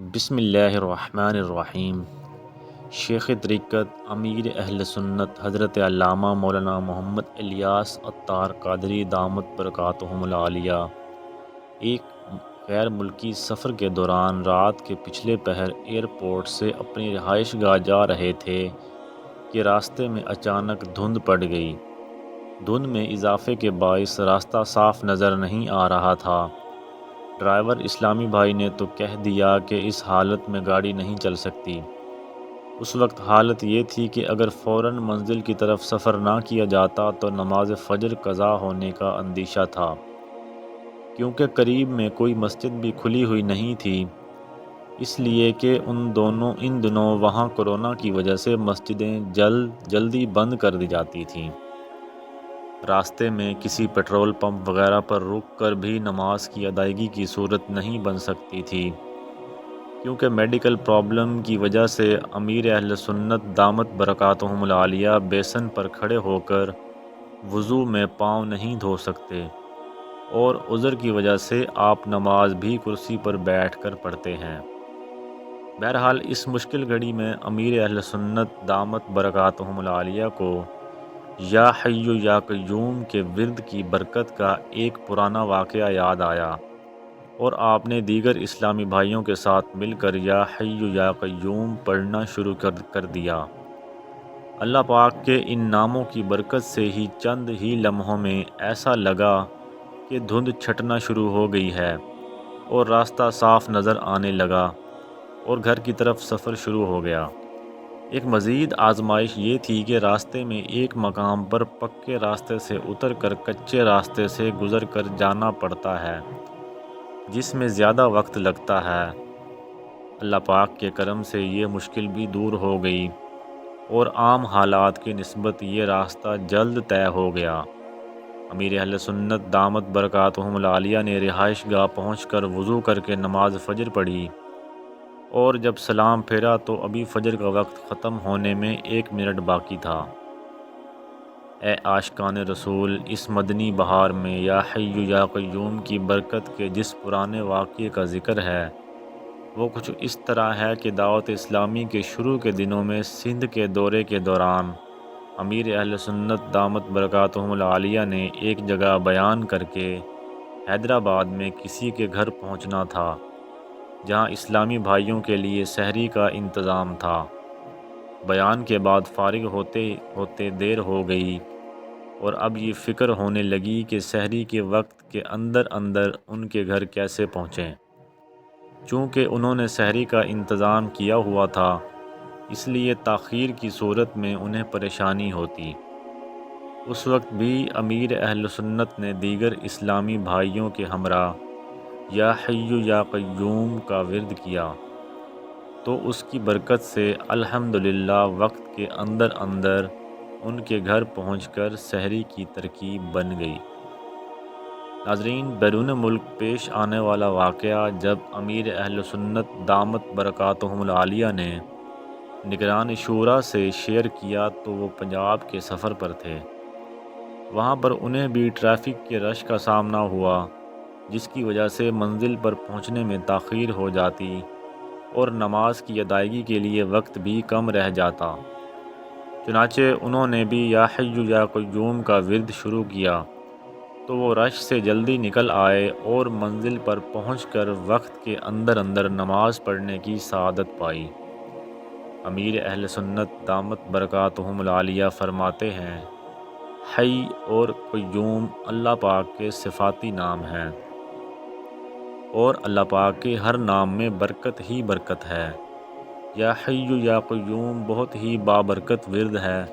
بسم اللہ الرحمن الرحیم۔ شیخ طریقت امیر اہل سنت حضرت علامہ مولانا محمد الیاس عطار قادری دامت برکاتہم العالیہ ایک غیر ملکی سفر کے دوران رات کے پچھلے پہر ایئرپورٹ سے اپنی رہائش گاہ جا رہے تھے کہ راستے میں اچانک دھند پڑ گئی۔ دھند میں اضافے کے باعث راستہ صاف نظر نہیں آ رہا تھا۔ ڈرائیور اسلامی بھائی نے تو کہہ دیا کہ اس حالت میں گاڑی نہیں چل سکتی۔ اس وقت حالت یہ تھی کہ اگر فوراً منزل کی طرف سفر نہ کیا جاتا تو نماز فجر قضا ہونے کا اندیشہ تھا، کیونکہ قریب میں کوئی مسجد بھی کھلی ہوئی نہیں تھی، اس لیے کہ ان دنوں وہاں کورونا کی وجہ سے مسجدیں جلدی بند کر دی جاتی تھیں۔ راستے میں کسی پیٹرول پمپ وغیرہ پر رک کر بھی نماز کی ادائیگی کی صورت نہیں بن سکتی تھی، کیونکہ میڈیکل پرابلم کی وجہ سے امیر اہل سنت دامت برکاتہم العالیہ بیسن پر کھڑے ہو کر وضو میں پاؤں نہیں دھو سکتے، اور عذر کی وجہ سے آپ نماز بھی کرسی پر بیٹھ کر پڑھتے ہیں۔ بہرحال اس مشکل گھڑی میں امیر اہل سنت دامت برکاتہم العالیہ کو یا حی یا قیوم کے ورد کی برکت کا ایک پرانا واقعہ یاد آیا، اور آپ نے دیگر اسلامی بھائیوں کے ساتھ مل کر یا حی یا قیوم پڑھنا شروع کر دیا۔ اللہ پاک کے ان ناموں کی برکت سے ہی چند ہی لمحوں میں ایسا لگا کہ دھند چھٹنا شروع ہو گئی ہے اور راستہ صاف نظر آنے لگا، اور گھر کی طرف سفر شروع ہو گیا۔ ایک مزید آزمائش یہ تھی کہ راستے میں ایک مقام پر پکے راستے سے اتر کر کچے راستے سے گزر کر جانا پڑتا ہے، جس میں زیادہ وقت لگتا ہے۔ اللہ پاک کے کرم سے یہ مشکل بھی دور ہو گئی، اور عام حالات کی نسبت یہ راستہ جلد طے ہو گیا۔ امیر اہل سنت دامت برکاتہم العالیہ نے رہائش گاہ پہنچ کر وضو کر کے نماز فجر پڑھی، اور جب سلام پھیرا تو ابھی فجر کا وقت ختم ہونے میں 1 منٹ باقی تھا۔ اے عاشقان رسول، اس مدنی بہار میں یا حی یا قیوم کی برکت کے جس پرانے واقعے کا ذکر ہے، وہ کچھ اس طرح ہے کہ دعوت اسلامی کے شروع کے دنوں میں سندھ کے دورے کے دوران امیر اہل سنت دامت برکاتہم العالیہ نے ایک جگہ بیان کر کے حیدرآباد میں کسی کے گھر پہنچنا تھا، جہاں اسلامی بھائیوں کے لیے سحری کا انتظام تھا۔ بیان کے بعد فارغ ہوتے ہوتے دیر ہو گئی، اور اب یہ فکر ہونے لگی کہ سحری کے وقت کے اندر ان کے گھر کیسے پہنچیں۔ چونکہ انہوں نے سحری کا انتظام کیا ہوا تھا، اس لیے تاخیر کی صورت میں انہیں پریشانی ہوتی۔ اس وقت بھی امیر اہل سنت نے دیگر اسلامی بھائیوں کے ہمراہ یا حی یا قیوم کا ورد کیا، تو اس کی برکت سے الحمدللہ وقت کے اندر ان کے گھر پہنچ کر سحری کی ترکیب بن گئی۔ ناظرین، بیرون ملک پیش آنے والا واقعہ جب امیر اہل سنت دامت برکاتہم العالیہ نے نگران شورا سے شیئر کیا تو وہ پنجاب کے سفر پر تھے۔ وہاں پر انہیں بھی ٹریفک کے رش کا سامنا ہوا، جس کی وجہ سے منزل پر پہنچنے میں تاخیر ہو جاتی اور نماز کی ادائیگی کے لیے وقت بھی کم رہ جاتا۔ چنانچہ انہوں نے بھی یا حی یا قیوم کا ورد شروع کیا، تو وہ رش سے جلدی نکل آئے اور منزل پر پہنچ کر وقت کے اندر نماز پڑھنے کی سعادت پائی۔ امیر اہل سنت دامت برکاتہم العالیہ فرماتے ہیں، حی اور قیوم اللہ پاک کے صفاتی نام ہیں، اور اللہ پاک کے ہر نام میں برکت ہی برکت ہے۔ یا حی یا قیوم بہت ہی بابرکت ورد ہے۔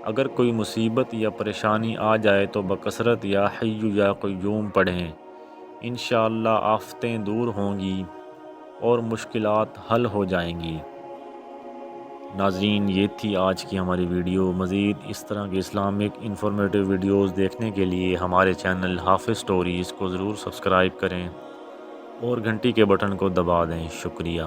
اگر کوئی مصیبت یا پریشانی آ جائے تو بکثرت یا حی یا قیوم پڑھیں، انشاءاللہ آفتیں دور ہوں گی اور مشکلات حل ہو جائیں گی۔ ناظرین، یہ تھی آج کی ہماری ویڈیو۔ مزید اس طرح کے اسلامک انفارمیٹیو ویڈیوز دیکھنے کے لیے ہمارے چینل حافظ سٹوریز کو ضرور سبسکرائب کریں اور گھنٹی کے بٹن کو دبا دیں۔ شکریہ۔